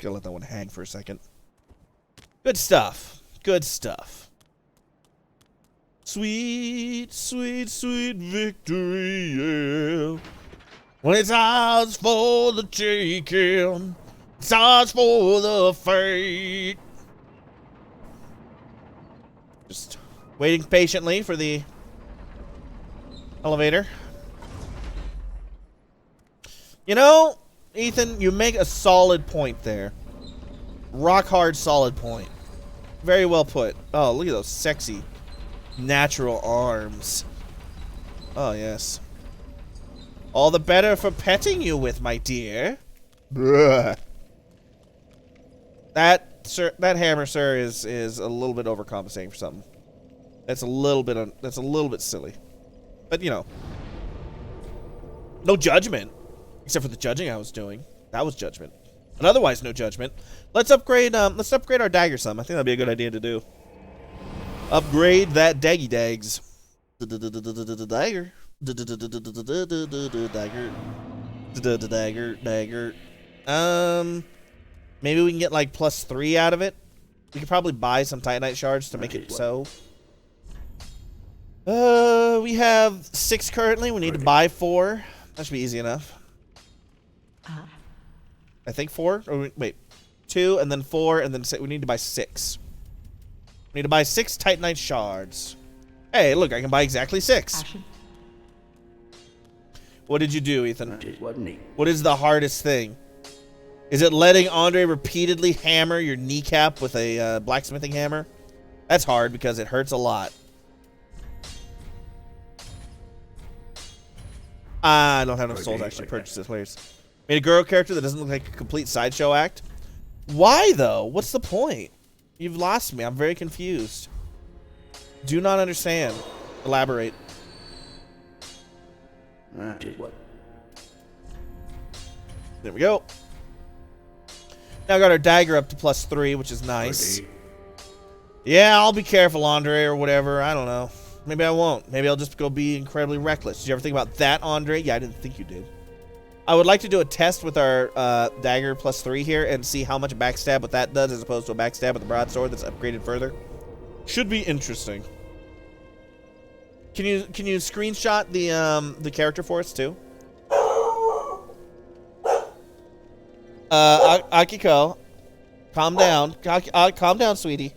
Just gotta let that one hang for a second. Good stuff. Good stuff. Sweet, sweet, sweet victory, yeah. When it's ours for the taking, it's ours for the fate. Just waiting patiently for the elevator. You know, Ethan, you make a solid point there. Rock hard solid point. Very well put. Oh, look at those sexy natural arms. Oh, yes. All the better for petting you with, my dear. Bruh. That hammer, sir, is a little bit overcompensating for something. That's a little bit silly. But you know, no judgment, except for the judging I was doing. That was judgment. But otherwise, no judgment. Let's upgrade our dagger some. I think that'd be a good idea to do. Upgrade that daggy dags. Dagger. Dagger. Maybe we can get like +3 out of it. We could probably buy some Titanite shards to make it so. We have 6 currently. We need to buy 4. That should be easy enough. I think 4. Or wait, 2 and then 4 and then 6. We need to buy 6. We need to buy 6 Titanite shards. Hey, look, I can buy exactly 6. What did you do, Ethan? What is the hardest thing? Is it letting Andre repeatedly hammer your kneecap with a blacksmithing hammer? That's hard because it hurts a lot. I don't have enough souls to actually purchase this place. Made a girl character that doesn't look like a complete sideshow act. Why, though? What's the point? You've lost me. I'm very confused. Do not understand. Elaborate. There we go. Now got our dagger up to +3, which is nice. Yeah, I'll be careful, Andre, or whatever. I don't know. Maybe I won't. Maybe I'll just go be incredibly reckless. Did you ever think about that, Andre? Yeah, I didn't think you did. I would like to do a test with our dagger +3 here and see how much backstab what that does as opposed to a backstab with the broadsword that's upgraded further. Should be interesting. Can you screenshot the character for us too? Akiko, calm down. Calm down, sweetie.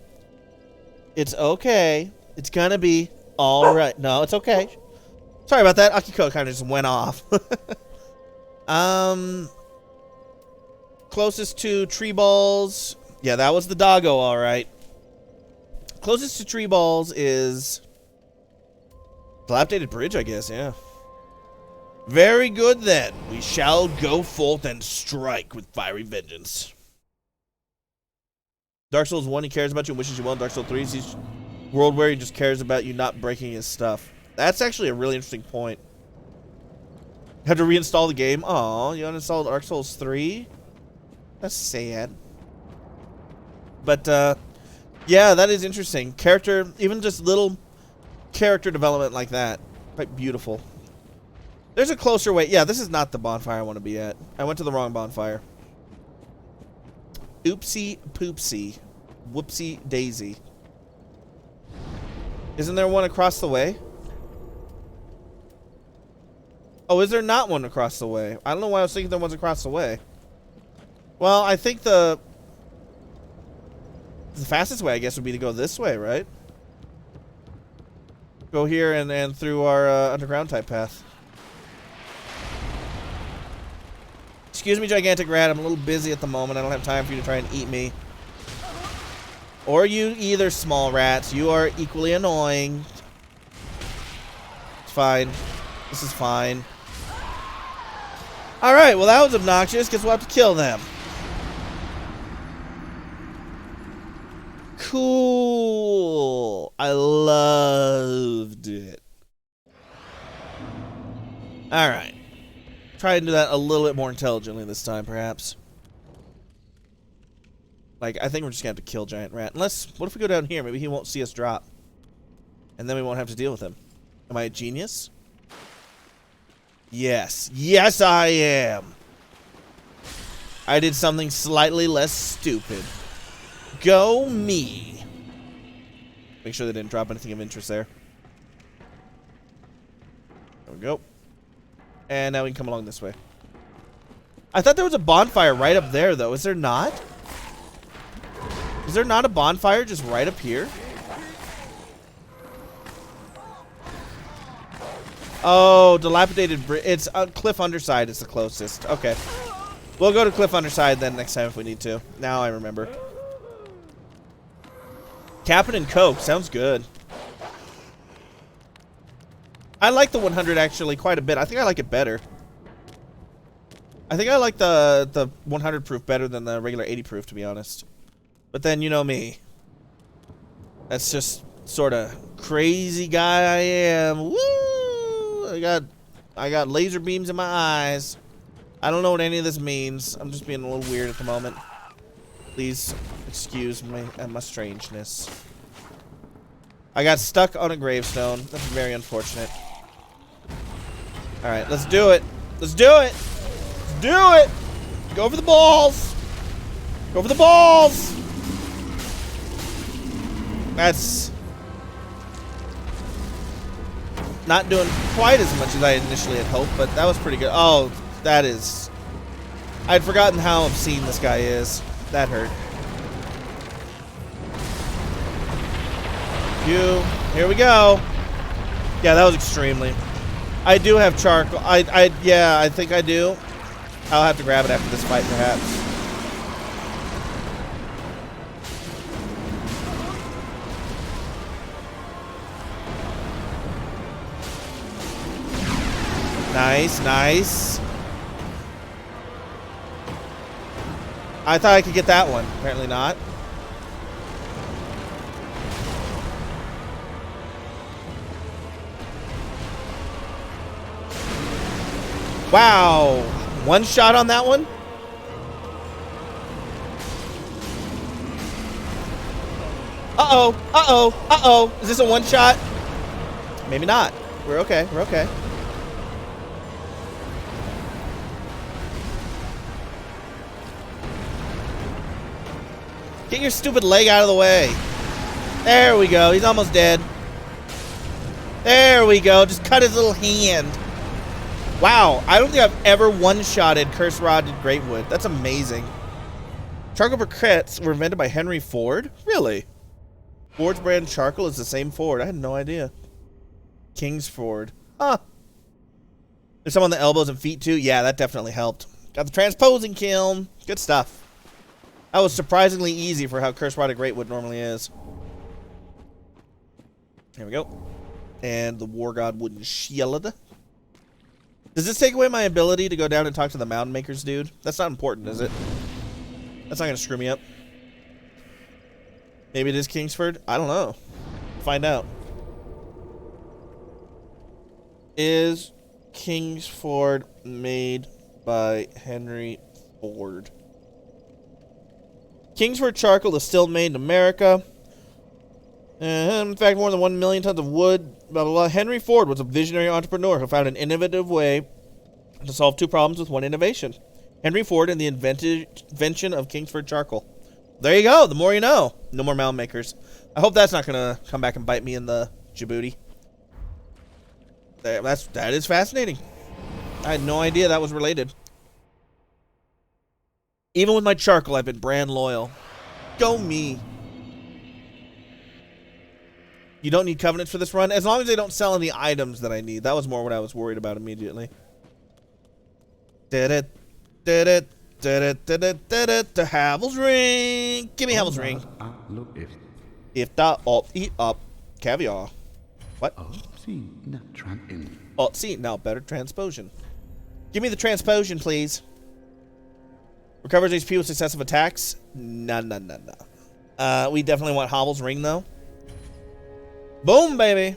It's okay. It's gonna be all right. No, it's okay. Sorry about that. Akiko kind of just went off. Closest to tree balls. Yeah, that was the doggo, all right. Closest to tree balls is dilapidated bridge, I guess. Yeah. Very good then. We shall go forth and strike with fiery vengeance. Dark Souls 1, he cares about you and wishes you well. Dark Souls 3, he's world where he just cares about you not breaking his stuff. That's actually a really interesting point. Have to reinstall the game. Aw, you uninstalled Dark Souls 3? That's sad. But, yeah, that is interesting. Character, even just little character development like that. Quite beautiful. There's a closer way. Yeah, this is not the bonfire I want to be at. I went to the wrong bonfire. Oopsie poopsie. Whoopsie daisy. Isn't there one across the way? Oh, is there not one across the way? I don't know why I was thinking there was across the way. Well, I think the fastest way, I guess, would be to go this way, right? Go here and through our underground type path. Excuse me, gigantic rat. I'm a little busy at the moment. I don't have time for you to try and eat me. Or you either, small rats. You are equally annoying. It's fine. This is fine. Alright, well that was obnoxious. Guess we'll have to kill them. Cool. I loved it. Alright. Try and do that a little bit more intelligently this time, perhaps. Like, I think we're just gonna have to kill Giant Rat. Unless, what if we go down here? Maybe he won't see us drop. And then we won't have to deal with him. Am I a genius? Yes. Yes, I am. I did something slightly less stupid. Go me. Make sure they didn't drop anything of interest there. There we go. And now we can come along this way. I thought there was a bonfire right up there, though. Is there not? Is there not a bonfire just right up here? Oh, dilapidated bridge. It's Cliff Underside is the closest. Okay. We'll go to Cliff Underside then next time if we need to. Now I remember. Captain and Coke. Sounds good. I like the 100 actually quite a bit. I think I like it better. I think I like the 100 proof better than the regular 80 proof, to be honest. But then, you know me. That's just sort of crazy guy I am. Woo! I got laser beams in my eyes. I don't know what any of this means. I'm just being a little weird at the moment. Please excuse me and my strangeness. I got stuck on a gravestone. That's very unfortunate. Alright, let's do it. Let's do it. Let's do it. Go for the balls. Go for the balls. That's not doing quite as much as I initially had hoped, but that was pretty good. Oh, that is... I'd forgotten how obscene this guy is. That hurt. Here we go. Yeah, that was extremely... I do have charcoal. Yeah, I think I do. I'll have to grab it after this fight, perhaps. Nice, nice. I thought I could get that one. Apparently not. Wow. One shot on that one? Uh-oh. Uh-oh. Uh-oh. Is this a one shot? Maybe not. We're okay. We're okay. Get your stupid leg out of the way. There we go. He's almost dead. There we go. Just cut his little hand. Wow. I don't think I've ever one-shotted Curse Rod and Greatwood. That's amazing. Charcoal briquettes were invented by Henry Ford? Really? Ford's brand charcoal is the same Ford. I had no idea. Kingsford. Huh. There's some on the elbows and feet, too? Yeah, that definitely helped. Got the transposing kiln. Good stuff. That was surprisingly easy for how Curse Rod and Greatwood normally is. Here we go. And the War God Wooden Shield. Does this take away my ability to go down and talk to the Mountain Makers dude? That's not important, is it? That's not going to screw me up. Maybe it is Kingsford? I don't know. Find out. Is Kingsford made by Henry Ford? Kingsford charcoal is still made in America. In fact, more than 1 million tons of wood. Blah, blah, blah. Henry Ford was a visionary entrepreneur who found an innovative way to solve two problems with one innovation. Henry Ford and the invention of Kingsford charcoal. There you go. The more you know. No more Mound Makers. I hope that's not going to come back and bite me in the Djibouti. That is fascinating. I had no idea that was related. Even with my charcoal, I've been brand loyal. Go me. You don't need covenants for this run? As long as they don't sell any items that I need. That was more what I was worried about immediately. The Havel's ring. Give me Havel's ring. If that up, eat up. Caviar. What? Oh, see, now better transposion. Give me the transposion, please. Recovers HP with successive attacks. No. We definitely want Havel's ring, though. Boom, baby.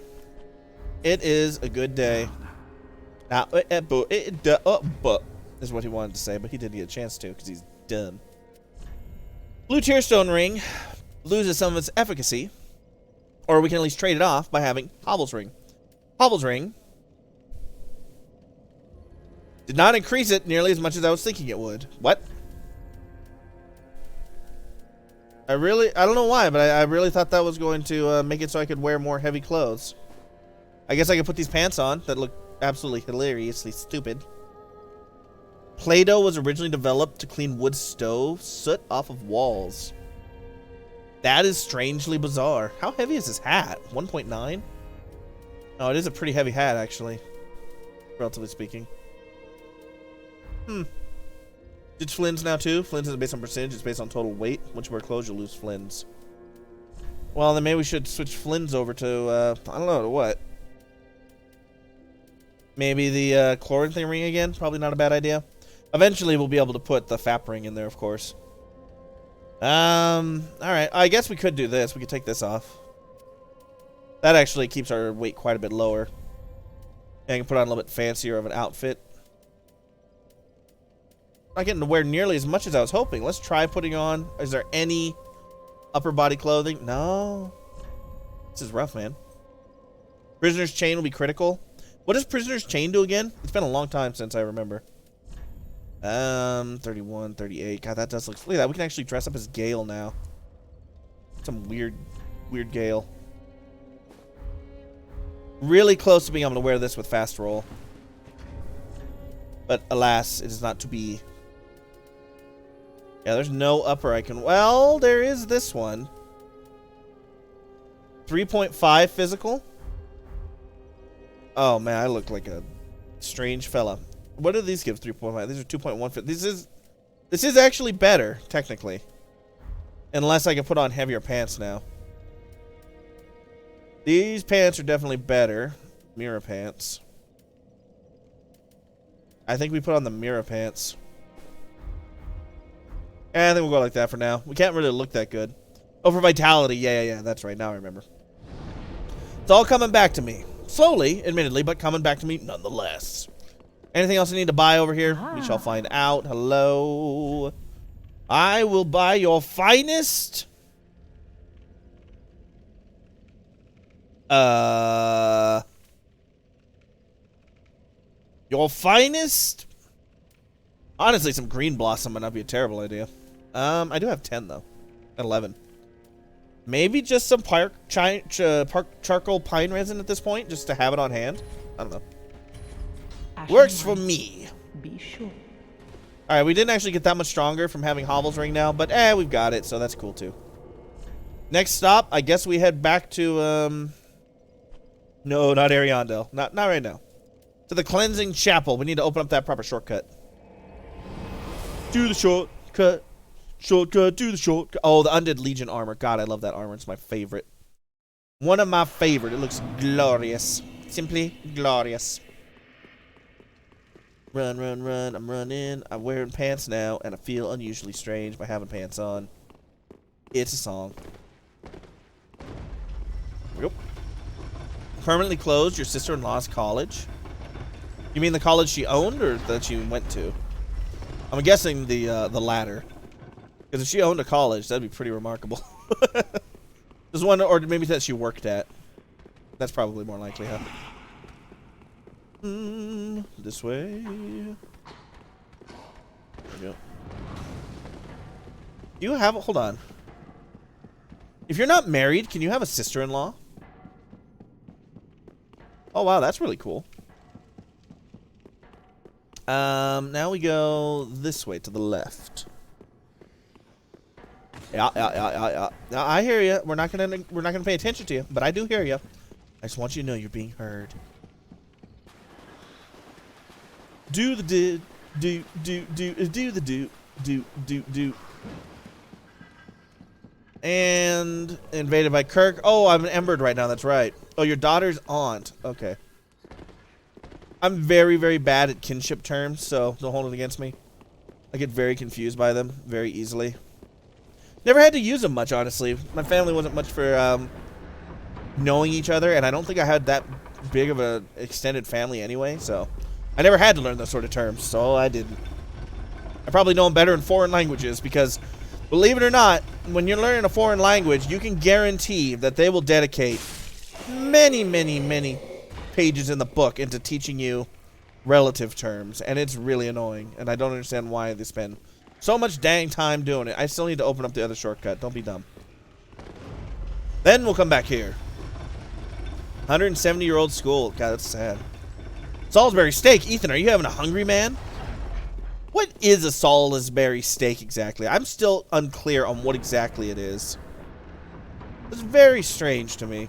It is a good day. Now, is what he wanted to say, but he didn't get a chance to because he's dumb. Blue Tearstone ring loses some of its efficacy, or we can at least trade it off by having Havel's ring. Havel's ring did not increase it nearly as much as I was thinking it would. What? I don't know why, but I really thought that was going to make it so I could wear more heavy clothes. I guess I could put these pants on that look absolutely hilariously stupid. Play-Doh was originally developed to clean wood stove soot off of walls. That is strangely bizarre. How heavy is this hat? 1.9? Oh, it is a pretty heavy hat, actually. Relatively speaking. Ditch flins now, too. Flins isn't based on percentage. It's based on total weight. Once you wear clothes, you'll lose flins. Well, then maybe we should switch flins over to, I don't know, to what? Maybe the chlorine thing ring again? Probably not a bad idea. Eventually, we'll be able to put the FAP ring in there, of course. Alright. I guess we could do this. We could take this off. That actually keeps our weight quite a bit lower. And I can put on a little bit fancier of an outfit. Not getting to wear nearly as much as I was hoping. Let's try putting on... Is there any upper body clothing? No. This is rough, man. Prisoner's chain will be critical. What does Prisoner's chain do again? It's been a long time since I remember. 31, 38. God, that does look... Look at that. We can actually dress up as Gale now. Some weird Gale. Really close to being able to wear this with fast roll. But alas, it is not to be. Yeah, there's no upper I can... Well, there is this one. 3.5 physical. Oh, man, I look like a strange fella. What do these give? 3.5. These are 2.1. This is actually better, technically. Unless I can put on heavier pants now. These pants are definitely better. Mirror pants. I think we put on the mirror pants. And I think we'll go like that for now. We can't really look that good. Oh, for vitality. Yeah. That's right. Now I remember. It's all coming back to me. Slowly, admittedly, but coming back to me nonetheless. Anything else I need to buy over here? We shall find out. Hello. I will buy your finest. Your finest? Honestly, some green blossom might not be a terrible idea. I do have 10, though. At 11. Maybe just some charcoal pine resin at this point, just to have it on hand. I don't know. Works for me. Be sure. Alright, we didn't actually get that much stronger from having Hovel's ring now, but we've got it, so that's cool, too. Next stop, I guess we head back to, No, not Ariandel. Not right now. To the cleansing chapel. We need to open up that proper shortcut. Do the shortcut. Shortcut, do the shortcut. Oh, the Undead Legion armor. God, I love that armor. It's my favorite. One of my favorite. It looks glorious. Simply glorious. Run. I'm running. I'm wearing pants now, and I feel unusually strange by having pants on. It's a song. Yep. Permanently closed your sister-in-law's college. You mean the college she owned or that she went to? I'm guessing the latter. Because if she owned a college, that'd be pretty remarkable. Just one, or maybe that she worked at. That's probably more likely, huh? This way. There we go. You have... Hold on. If you're not married, can you have a sister-in-law? Oh, wow, that's really cool. Now we go this way to the left. Yeah. Now, I hear you. We're not gonna pay attention to you, but I do hear you. I just want you to know you're being heard. Do the do. And invaded by Kirk. Oh, I'm embered right now. That's right. Oh, your daughter's aunt. Okay. I'm very, very bad at kinship terms, so don't hold it against me. I get very confused by them very easily. Never had to use them much, honestly. My family wasn't much for knowing each other, and I don't think I had that big of an extended family anyway, so I never had to learn those sort of terms, so I didn't. I probably know them better in foreign languages because, believe it or not, when you're learning a foreign language, you can guarantee that they will dedicate many, many, many pages in the book into teaching you relative terms, and it's really annoying, and I don't understand why they spend So much dang time doing it. I still need to open up the other shortcut. Don't be dumb. Then we'll come back here. 170-year-old school. God, that's sad. Salisbury steak. Ethan, are you having a hungry man? What is a Salisbury steak exactly? I'm still unclear on what exactly it is. It's very strange to me.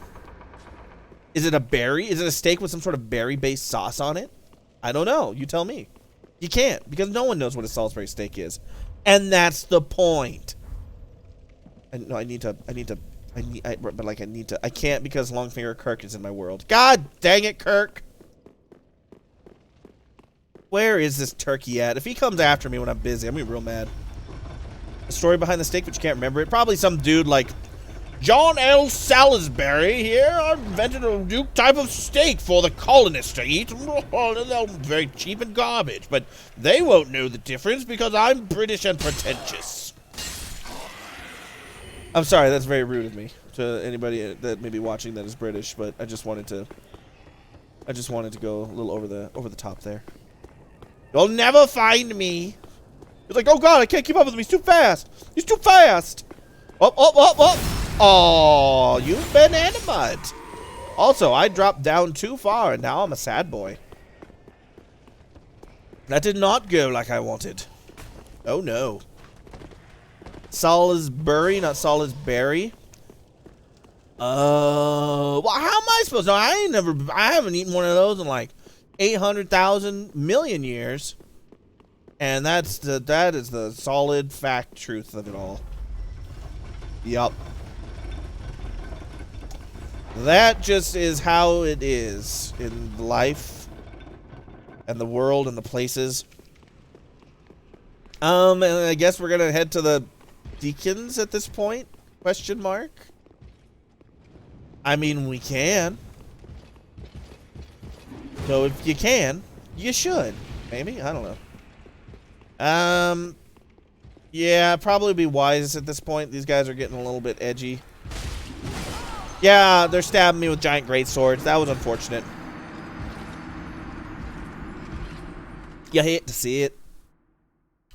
Is it a berry? Is it a steak with some sort of berry-based sauce on it? I don't know. You tell me. You can't, because no one knows what a Salisbury steak is. And that's the point. No, I can't because Longfinger Kirk is in my world. God dang it, Kirk. Where is this turkey at? If he comes after me when I'm busy, I'm gonna be real mad. The story behind the steak, but you can't remember it. Probably some dude like John L. Salisbury here invented a new type of steak for the colonists to eat. Very cheap and garbage, but they won't know the difference because I'm British and pretentious. I'm sorry, that's very rude of me to anybody that may be watching that is British, but I just wanted to go a little over the top there. You'll never find me. He's like, oh god, I can't keep up with him. He's too fast. He's too fast. Up, up, up, up. Oh, you've been animate. Also, I dropped down too far, and now I'm a sad boy. That did not go like I wanted. Oh, no. Salisbury, not Salisbury. Well, how am I supposed to know? I haven't eaten one of those in like 800,000 million years. And that is the solid fact truth of it all. Yup. That just is how it is in life and the world and the places. And I guess we're gonna head to the Deacons at this point? Question mark. I mean, we can. So if you can, you should. Maybe? I don't know. Yeah, probably be wise at this point. These guys are getting a little bit edgy. Yeah, they're stabbing me with giant great swords. That was unfortunate. You hate to see it.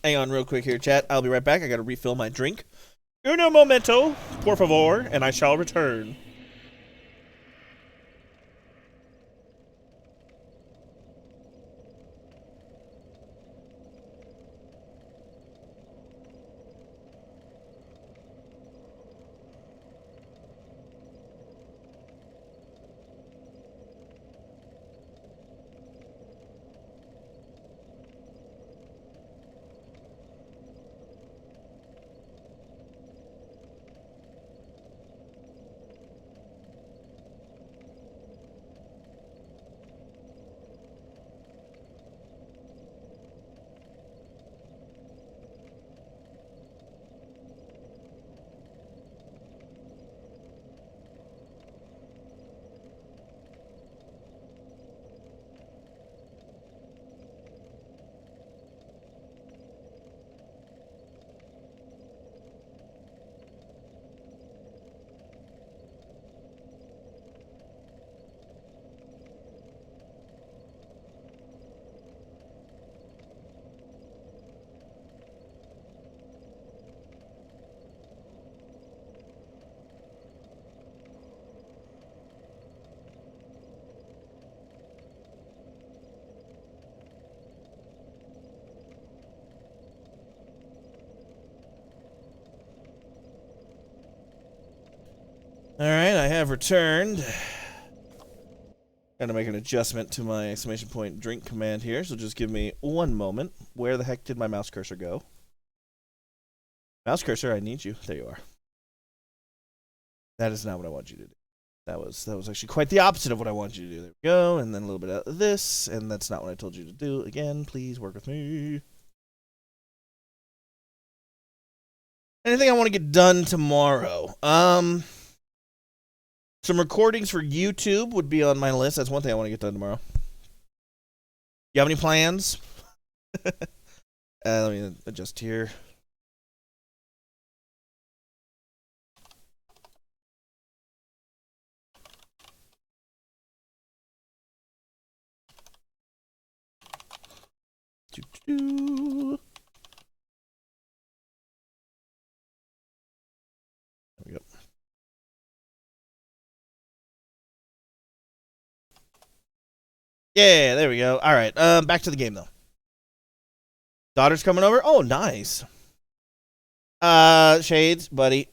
Hang on real quick here, chat. I'll be right back. I gotta refill my drink. Uno momento, por favor, and I shall return. Alright, I have returned. Gotta make an adjustment to my exclamation point drink command here, so just give me one moment. Where the heck did my mouse cursor go? Mouse cursor, I need you. There you are. That is not what I want you to do. That was actually quite the opposite of what I wanted you to do. There we go, and then a little bit of this, and that's not what I told you to do. Again, please work with me. Anything I want to get done tomorrow? Some recordings for YouTube would be on my list. That's one thing I want to get done tomorrow. You have any plans? Let me adjust here. Yeah, there we go. All right, back to the game, though. Daughter's coming over? Oh, nice. Shades, buddy,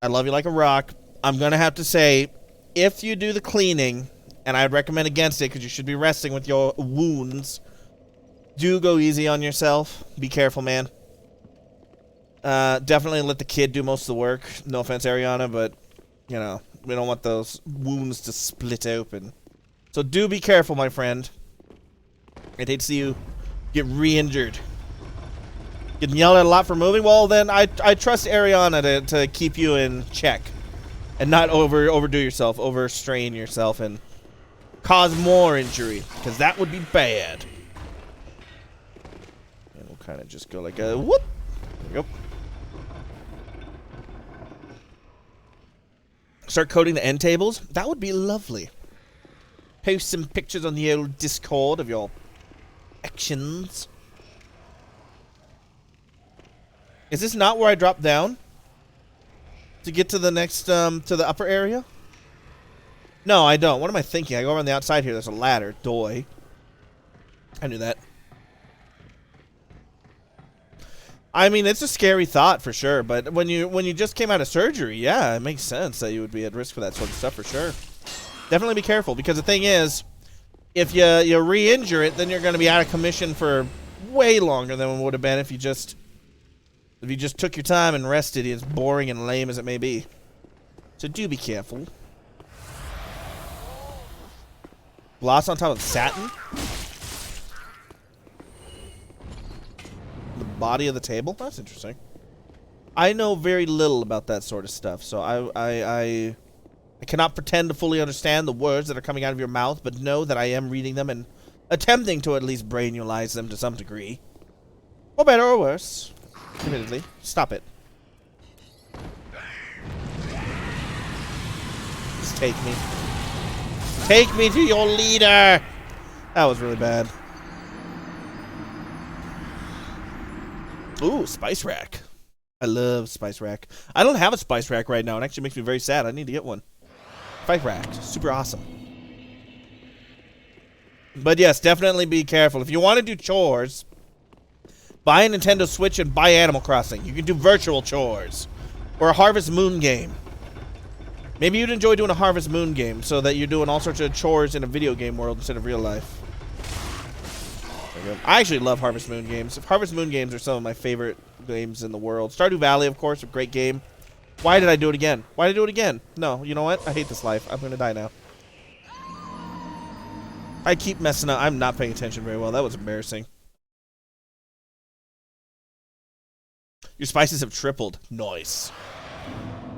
I love you like a rock. I'm going to have to say, if you do the cleaning, and I'd recommend against it because you should be resting with your wounds, do go easy on yourself. Be careful, man. Definitely let the kid do most of the work. No offense, Ariana, but, you know, we don't want those wounds to split open. So do be careful, my friend. I'd hate to see you get re-injured. Getting yelled at a lot for moving? Well, then I trust Ariana to keep you in check. And not overdo yourself, overstrain yourself, and cause more injury. Because that would be bad. And we'll kind of just go like a whoop. There we go. Start coding the end tables? That would be lovely. Post some pictures on the old Discord of your actions. Is this not where I drop down? To get to the next, to the upper area? No, I don't. What am I thinking? I go around the outside here. There's a ladder. Doy. I knew that. I mean, it's a scary thought for sure, but when you just came out of surgery, yeah, it makes sense that you would be at risk for that sort of stuff for sure. Definitely be careful, because the thing is, if you re-injure it, then you're going to be out of commission for way longer than it would have been if you just took your time and rested, as boring and lame as it may be. So do be careful. Gloss on top of satin? The body of the table? That's interesting. I know very little about that sort of stuff, so I cannot pretend to fully understand the words that are coming out of your mouth, but know that I am reading them and attempting to at least brainalize them to some degree. Or better or worse. Admittedly. Stop it. Just take me. Take me to your leader! That was really bad. Ooh, spice rack. I love spice rack. I don't have a spice rack right now. It actually makes me very sad. I need to get one. Spice rack. Super awesome. But yes, definitely be careful. If you want to do chores, buy a Nintendo Switch and buy Animal Crossing. You can do virtual chores. Or a Harvest Moon game. Maybe you'd enjoy doing a Harvest Moon game so that you're doing all sorts of chores in a video game world instead of real life. There we go. I actually love Harvest Moon games. Harvest Moon games are some of my favorite games in the world. Stardew Valley, of course, a great game. Why did I do it again? Why did I do it again? No, you know what? I hate this life. I'm going to die now. I keep messing up. I'm not paying attention very well. That was embarrassing. Your spices have tripled. Nice.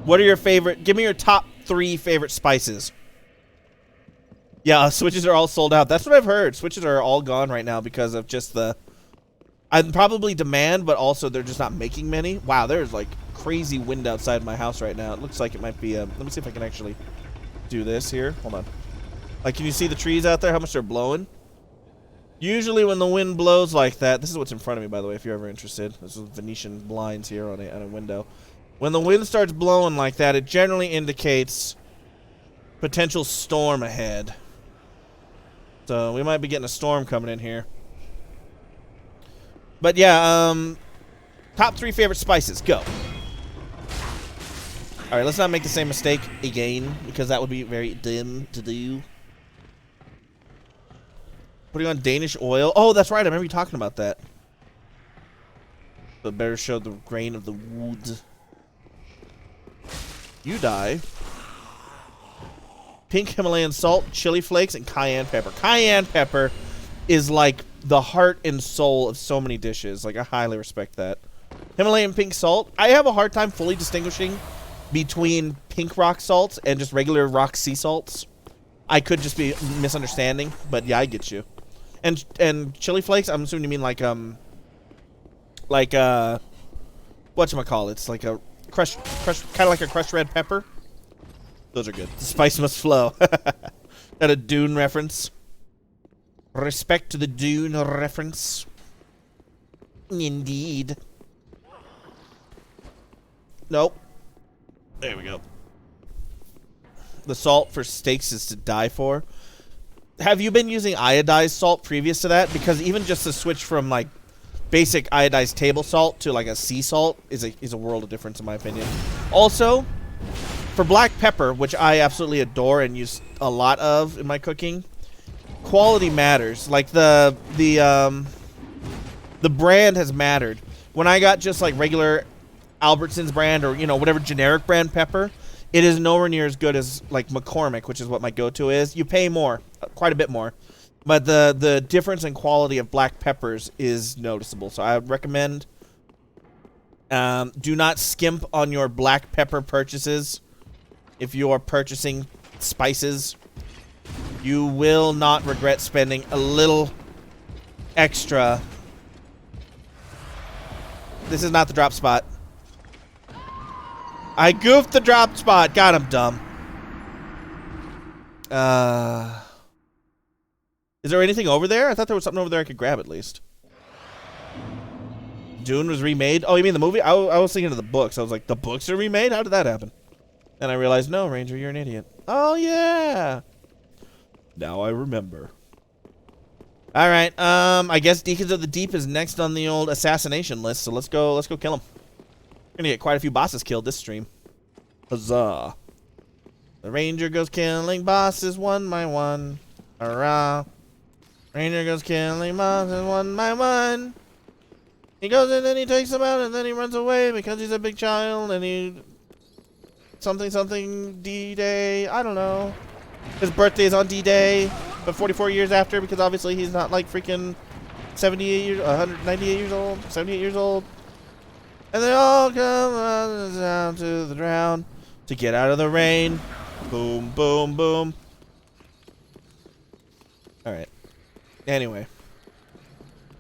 What are your favorite? Give me your top 3 favorite spices. Yeah, Switches are all sold out. That's what I've heard. Switches are all gone right now because of just the... I'm probably demand, but also they're just not making many. Wow, there's like crazy wind outside my house right now. It looks like it might be... let me see if I can actually do this here. Hold on. Like, can you see the trees out there? How much they're blowing? Usually when the wind blows like that... This is what's in front of me, by the way, if you're ever interested. This is Venetian blinds here on a window. When the wind starts blowing like that, it generally indicates potential storm ahead. So we might be getting a storm coming in here. But yeah, top 3 favorite spices. Go. Alright, let's not make the same mistake again, because that would be very dumb to do. Putting on Danish oil. Oh, that's right. I remember you talking about that. But better show the grain of the wood. You die. Pink Himalayan salt, chili flakes, and cayenne pepper. Cayenne pepper is like the heart and soul of so many dishes. Like, I highly respect that. Himalayan pink salt. I have a hard time fully distinguishing between pink rock salts and just regular rock sea salts. I could just be misunderstanding, but yeah, I get you. And chili flakes, I'm assuming you mean like whatchamacallit? It's like a crushed, kind of like a crushed red pepper. Those are good. The spice must flow. Got a Dune reference. Respect to the Dune reference. Indeed. Nope. There we go. The salt for steaks is to die for. have you been using iodized salt previous to that? Because even just the switch from like basic iodized table salt to like a sea salt is a world of difference in my opinion. Also, for black pepper, which I absolutely adore and use a lot of in my cooking, quality matters. Like the brand has mattered. When I got just like regular Albertsons brand or, you know, whatever generic brand pepper, it is nowhere near as good as like McCormick, which is what my go-to is. You pay more, quite a bit more, but the difference in quality of black peppers is noticeable. So I would recommend do not skimp on your black pepper purchases. If you are purchasing spices, you will not regret spending a little extra. This is not the drop spot. I goofed the drop spot. God, I'm dumb. Is there anything over there? I thought there was something over there I could grab at least. Dune was remade? Oh, you mean the movie? I was thinking of the books. I was like, the books are remade? How did that happen? And I realized, no, Ranger, you're an idiot. Oh, yeah. Now I remember. All right. I guess Deacons of the Deep is next on the old assassination list. So let's go kill him. We're gonna get quite a few bosses killed this stream. Huzzah! The Ranger goes killing bosses one by one. Hurrah! Ranger goes killing bosses one by one. He goes in and he takes them out and then he runs away because he's a big child and he something D-Day. I don't know. His birthday is on D-Day, but 44 years after because obviously he's not like freaking 78 years, 198 years old, 78 years old. And they all come down to the ground to get out of the rain. Boom, boom, boom. Alright. Anyway.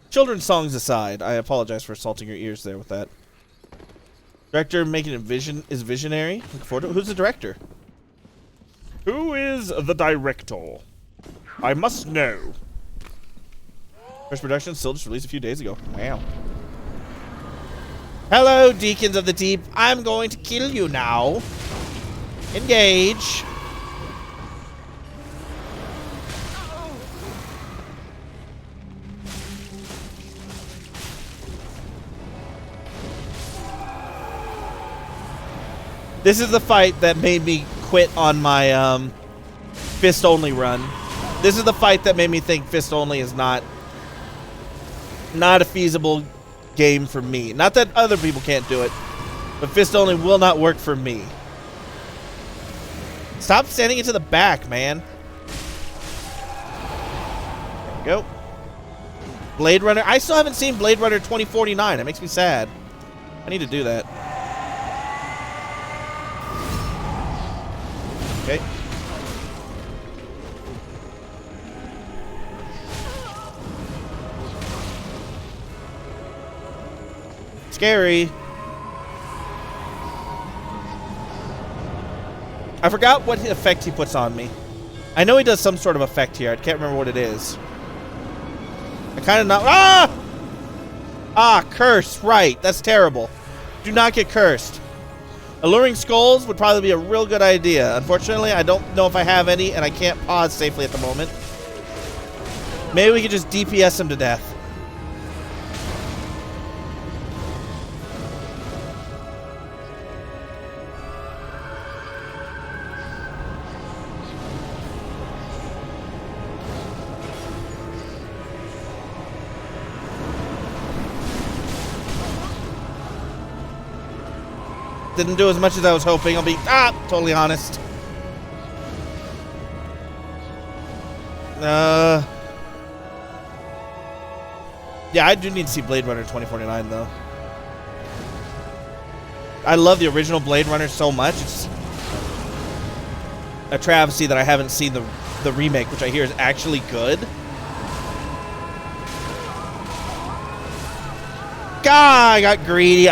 Children's songs aside, I apologize for assaulting your ears there with that. Director making a is visionary. Look forward to it. Who's the director? Who is the director? I must know. First production still just released a few days ago. Wow. Hello, Deacons of the Deep. I'm going to kill you now. Engage. This is the fight that made me quit on my fist only run. This is the fight that made me think fist only is not a feasible game for me. Not that other people can't do it, but fist only will not work for me. Stop standing into the back, man. There we go. Blade Runner. I still haven't seen Blade Runner 2049. It makes me sad. I need to do that. Okay. Scary. I forgot what effect he puts on me. I know he does some sort of effect here. I can't remember what it is. I kind of not. Ah! Ah, curse. Right. That's terrible. Do not get cursed. Alluring skulls would probably be a real good idea. Unfortunately, I don't know if I have any, and I can't pause safely at the moment. Maybe we could just DPS him to death. Didn't do as much as I was hoping. I'll be totally honest. Yeah, I do need to see Blade Runner 2049 though. I love the original Blade Runner so much. It's a travesty that I haven't seen the remake, which I hear is actually good. God, I got greedy.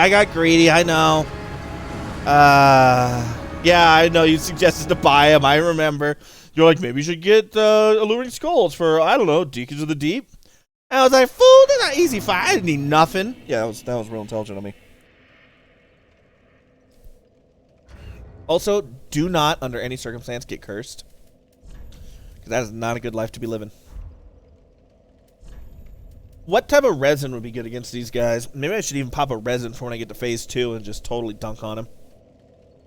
I know. Yeah, I know you suggested to buy them. I remember. You're like, maybe you should get Alluring Skulls for, I don't know, Deacons of the Deep. And I was like, fool, they're not easy fight. I didn't need nothing. Yeah, that was real intelligent of me. Also, do not, under any circumstance, get cursed. That is not a good life to be living. What type of resin would be good against these guys? Maybe I should even pop a resin for when I get to phase 2 and just totally dunk on him.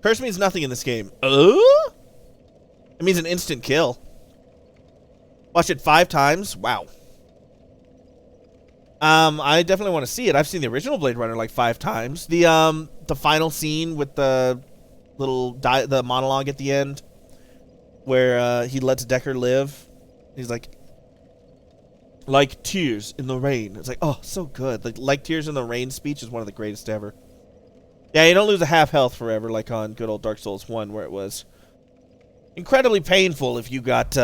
Curse means nothing in this game. It means an instant kill. Watch it 5 times. Wow. I definitely want to see it. I've seen the original Blade Runner like 5 times. The final scene with the little the monologue at the end, where he lets Deckard live. He's like tears in the rain. It's like, oh, so good. Like tears in the rain speech is one of the greatest ever. Yeah, you don't lose a half health forever like on good old Dark Souls 1, where it was incredibly painful if you got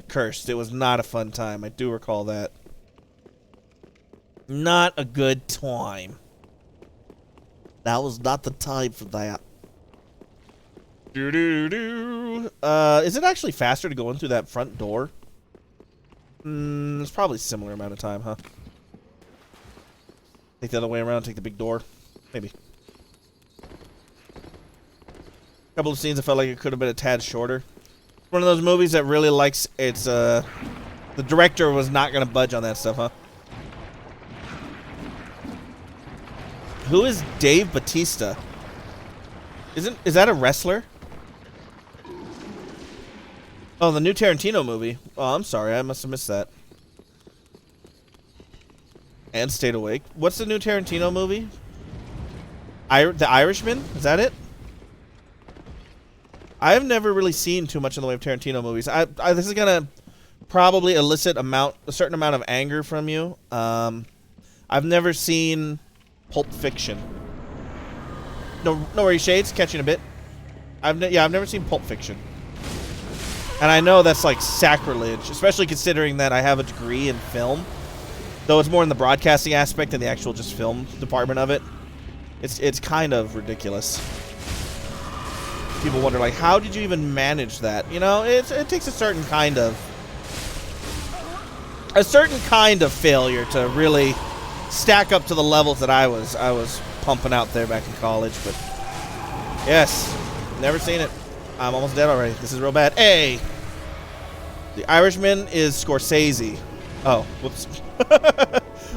cursed. It was not a fun time. I do recall that. Not a good time. That was not the time for that. Is it actually faster to go in through that front door? It's probably a similar amount of time, huh? Take the other way around, take the big door. Maybe. A couple of scenes I felt like it could have been a tad shorter. One of those movies that really likes its, the director was not going to budge on that stuff, huh? Who is Dave Bautista? Is that a wrestler? Oh, the new Tarantino movie. Oh, I'm sorry. I must have missed that. And Stayed Awake. What's the new Tarantino movie? The Irishman? Is that it? I've never really seen too much in the way of Tarantino movies. This is going to probably elicit a certain amount of anger from you. I've never seen Pulp Fiction. No worries, Shades. Catching a bit. I've never seen Pulp Fiction. And I know that's like sacrilege, especially considering that I have a degree in film. Though it's more in the broadcasting aspect than the actual just film department of it. It's kind of ridiculous. People wonder, like, how did you even manage that? You know, it takes a certain kind of failure to really stack up to the levels that I was pumping out there back in college. But yes, never seen it. I'm almost dead already. This is real bad. Hey! The Irishman is Scorsese. Oh, whoops.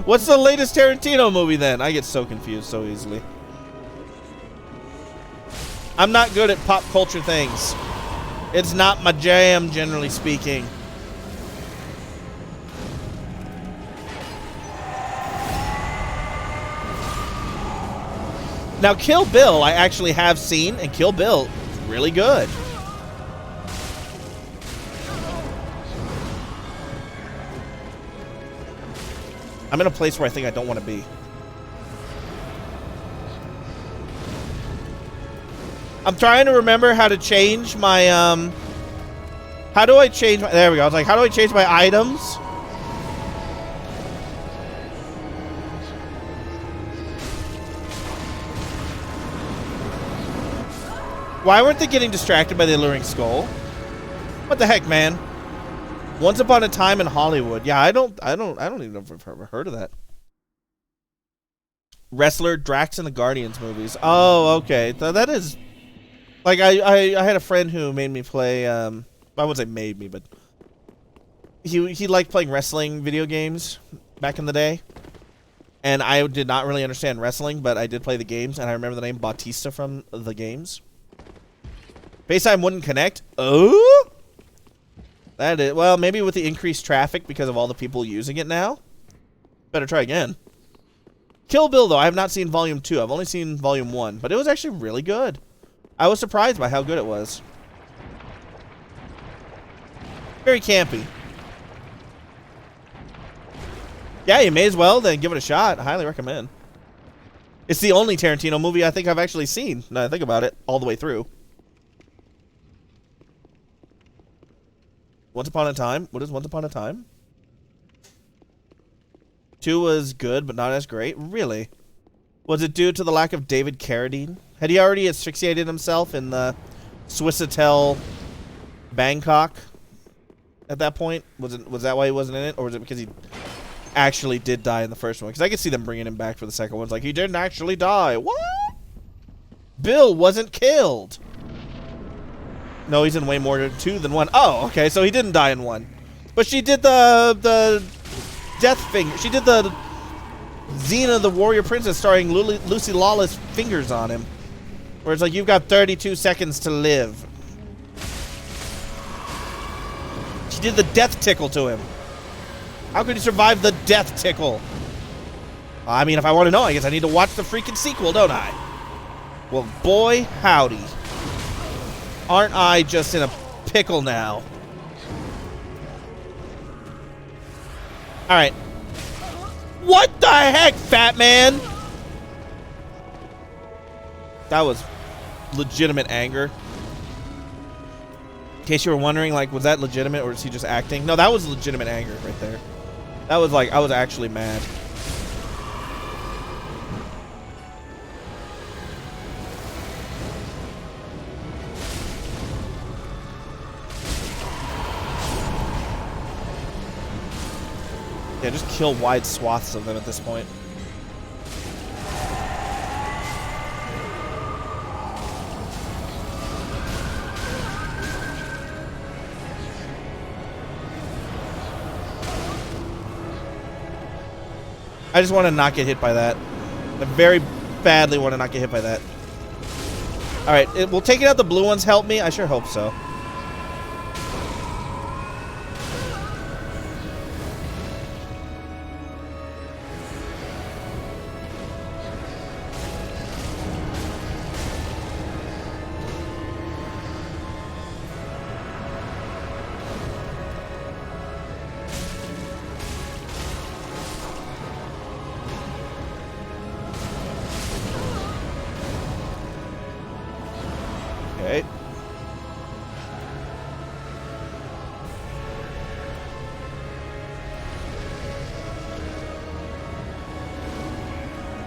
What's the latest Tarantino movie then? I get so confused so easily. I'm not good at pop culture things. It's not my jam, generally speaking. Now, Kill Bill I actually have seen, and Kill Bill is really good. I'm in a place where I think I don't want to be. I'm trying to remember how to change my, how do I change my, there we go. I was like, how do I change my items? Why weren't they getting distracted by the alluring skull? What the heck, man? Once Upon a Time in Hollywood. Yeah, I don't even know if I've ever heard of that. Wrestler Drax in the Guardians movies. Oh, okay. So that is, like, I had a friend who made me play, I wouldn't say made me, but he liked playing wrestling video games back in the day. And I did not really understand wrestling, but I did play the games, and I remember the name Bautista from the games. FaceTime wouldn't connect. Oh? That is, well, maybe with the increased traffic because of all the people using it now. Better try again. Kill Bill, though, I have not seen Volume 2. I've only seen Volume 1, but it was actually really good. I was surprised by how good it was. Very campy. Yeah, you may as well then give it a shot. I highly recommend. It's the only Tarantino movie I think I've actually seen, now that I think about it, all the way through. Once Upon a Time? What is Once Upon a Time? 2 was good, but not as great. Really? Was it due to the lack of David Carradine? Had he already asphyxiated himself in the Swissôtel Bangkok at that point? Was that why he wasn't in it? Or was it because he actually did die in the first one? Because I could see them bringing him back for the second one. It's like, he didn't actually die. What? Bill wasn't killed. No, he's in way more 2 than 1. Oh, okay, so he didn't die in 1. But she did the death finger. She did the Xena the Warrior Princess starring Lucy Lawless fingers on him. Where it's like, you've got 32 seconds to live. She did the death tickle to him. How could he survive the death tickle? I mean, if I want to know, I guess I need to watch the freaking sequel, don't I? Well, boy, howdy. Aren't I just in a pickle now? Alright. What the heck, fat man? That was legitimate anger. In case you were wondering, like, was that legitimate or is he just acting? No, that was legitimate anger right there. That was like, I was actually mad. Yeah, just kill wide swaths of them at this point. I just want to not get hit by that. I very badly want to not get hit by that. Alright, will taking out the blue ones help me? I sure hope so. Okay.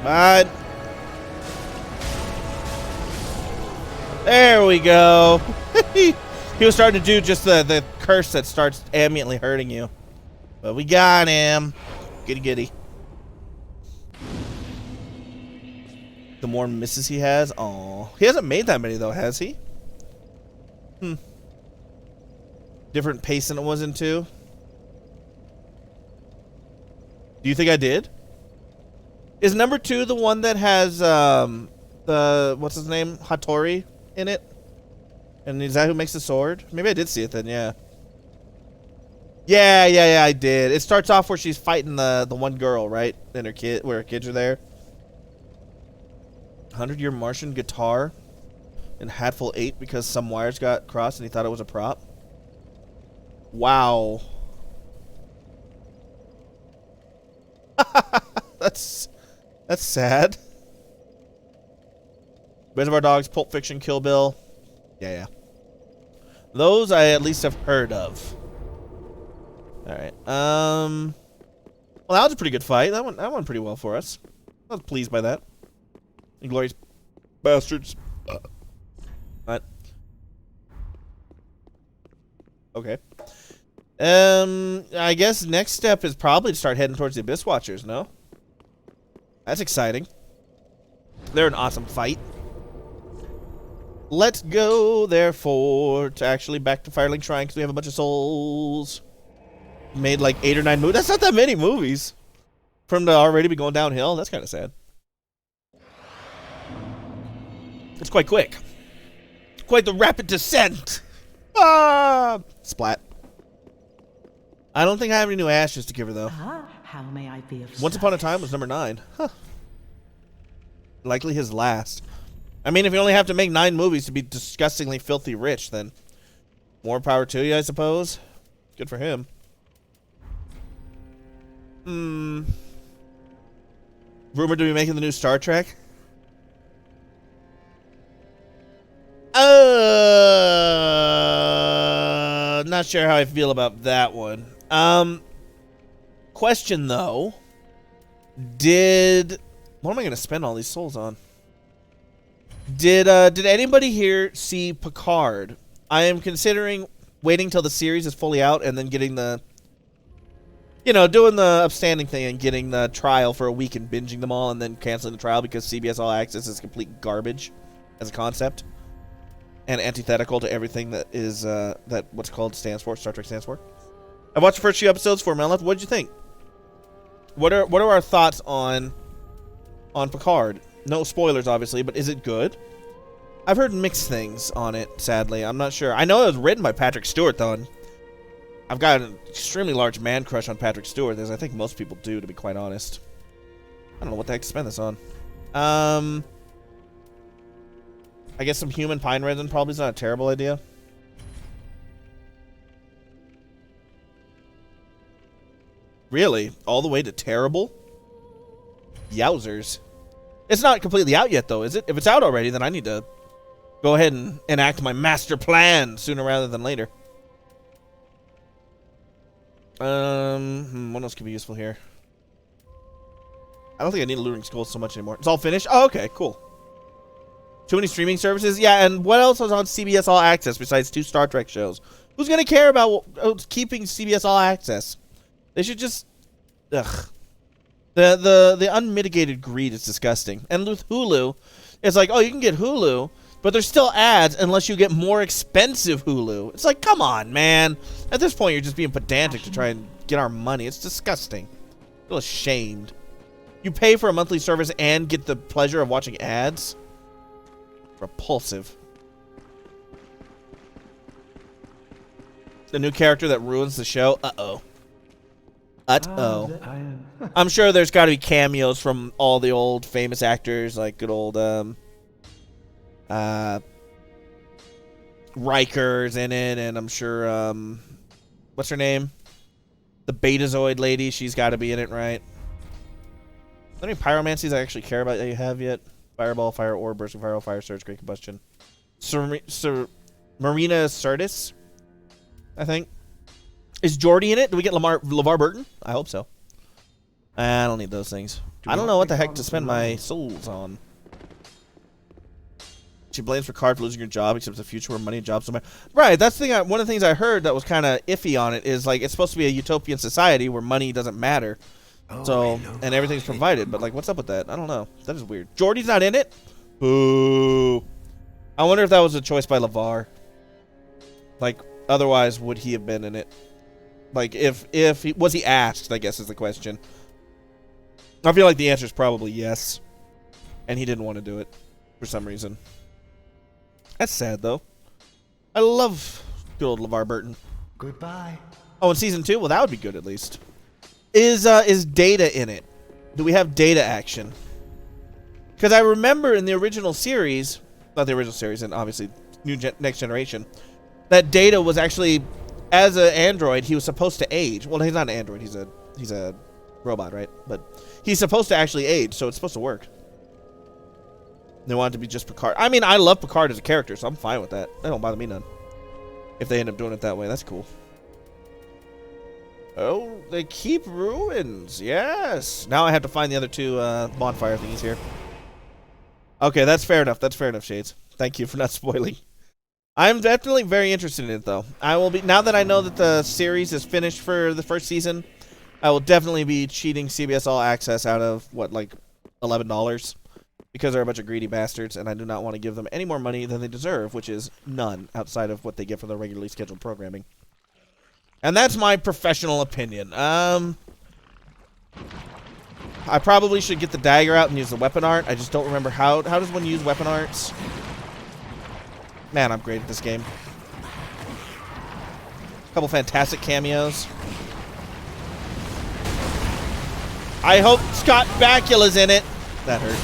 But there we go. He was starting to do just the curse that starts ambiently hurting you. But we got him. Giddy giddy. The more misses he has. Oh, he hasn't made that many though, has he? Different pace than it was in 2. Do you think I did? Is number 2 the one that has the what's his name, Hattori in it? And is that who makes the sword? Maybe I did see it then. Yeah. Yeah, I did. It starts off where she's fighting the one girl, right? And her kid, where her kids are there. 100-year Martian guitar in Hatful 8 because some wires got crossed and he thought it was a prop. Wow. That's sad. Reservoir Dogs, Pulp Fiction, Kill Bill. Yeah. Those I at least have heard of. Alright. Well, that was a pretty good fight. That went pretty well for us. I was pleased by that. Inglorious bastards. What? Okay. I guess next step is probably to start heading towards the Abyss Watchers, no? That's exciting. They're an awesome fight. Let's go, therefore, to actually back to Firelink Shrine because we have a bunch of souls. Made like 8 or 9 movies. That's not that many movies. From to already be going downhill. That's kind of sad. It's quite quick. Quite the rapid descent. Ah! Splat. I don't think I have any new ashes to give her, though. How may I be of Once Upon a Time was number 9. Huh. Likely his last. I mean, if you only have to make 9 movies to be disgustingly filthy rich, then more power to you, I suppose. Good for him. Rumored to be making the new Star Trek? Not sure how I feel about that one. Question though. What am I gonna spend all these souls on? Did anybody here see Picard? I am considering waiting till the series is fully out and then getting the, doing the upstanding thing and getting the trial for a week and binging them all and then canceling the trial because CBS All Access is complete garbage as a concept. and antithetical to everything that is that what's called stands for, Star Trek stands for. I watched the first few episodes for Meleth. What did you think? What are our thoughts on Picard? No spoilers, obviously, but is it good? I've heard mixed things on it, sadly. I'm not sure. I know it was written by Patrick Stewart, though, and I've got an extremely large man crush on Patrick Stewart, as I think most people do, to be quite honest. I don't know what the heck to spend this on. I guess some human pine resin probably is not a terrible idea. Really? All the way to terrible? Yowzers. It's not completely out yet, though, is it? If it's out already, then I need to go ahead and enact my master plan sooner rather than later. What else could be useful here? I don't think I need Luring Skull so much anymore. It's all finished? Oh, okay, cool. Too many streaming services? Yeah, and what else was on CBS All Access besides 2 Star Trek shows? Who's going to care about keeping CBS All Access? They should just... Ugh. The unmitigated greed is disgusting. And with Hulu, it's like, oh, you can get Hulu, but there's still ads unless you get more expensive Hulu. It's like, come on, man. At this point, you're just being pedantic to try and get our money. It's disgusting. I feel ashamed. You pay for a monthly service and get the pleasure of watching ads? Repulsive. The new character that ruins the show? Uh-oh. Uh-oh. I'm sure there's got to be cameos from all the old famous actors, like good old Riker's in it, and I'm sure what's her name? The Betazoid lady, she's got to be in it, right? Are there any pyromancies I actually care about that you have yet? Fireball, fire orb, bursting fireball, fire surge, great combustion. Marina Sirtis, I think. Is Geordi in it? Do we get LeVar Burton? I hope so. I don't need those things. I don't know what the heck to spend my souls on. She blames Picard for losing her job, except the future where money and jobs don't matter. Right, that's the thing. One of the things I heard that was kind of iffy on it is like it's supposed to be a utopian society where money doesn't matter. So, and everything's provided, but like, what's up with that? I don't know. That is weird. Geordi's not in it? Boo. I wonder if that was a choice by LeVar. Like, otherwise, would he have been in it? Like, was he asked, I guess is the question. I feel like the answer is probably yes. And he didn't want to do it for some reason. That's sad, though. I love good old LeVar Burton. Goodbye. Oh, in season 2? Well, that would be good, at least. Is Data in it? Do we have Data action? Because I remember in the original series, not the original series, and obviously Next Generation, that Data was actually, as an android, he was supposed to age. Well, he's not an android. He's a robot, right? But he's supposed to actually age, so it's supposed to work. They want it to be just Picard. I mean, I love Picard as a character, so I'm fine with that. That don't bother me none. If they end up doing it that way, that's cool. Oh, they keep ruins. Yes. Now I have to find the other 2 bonfire thingies here. Okay, that's fair enough. That's fair enough, Shades. Thank you for not spoiling. I'm definitely very interested in it, though. I will be, now that I know that the series is finished for the first season, I will definitely be cheating CBS All Access out of, what, like $11? Because they're a bunch of greedy bastards, and I do not want to give them any more money than they deserve, which is none outside of what they get for their regularly scheduled programming. And that's my professional opinion. I probably should get the dagger out and use the weapon art. I just don't remember how does one use weapon arts? Man, I'm great at this game. A couple fantastic cameos. I hope Scott Bakula's in it. That hurt.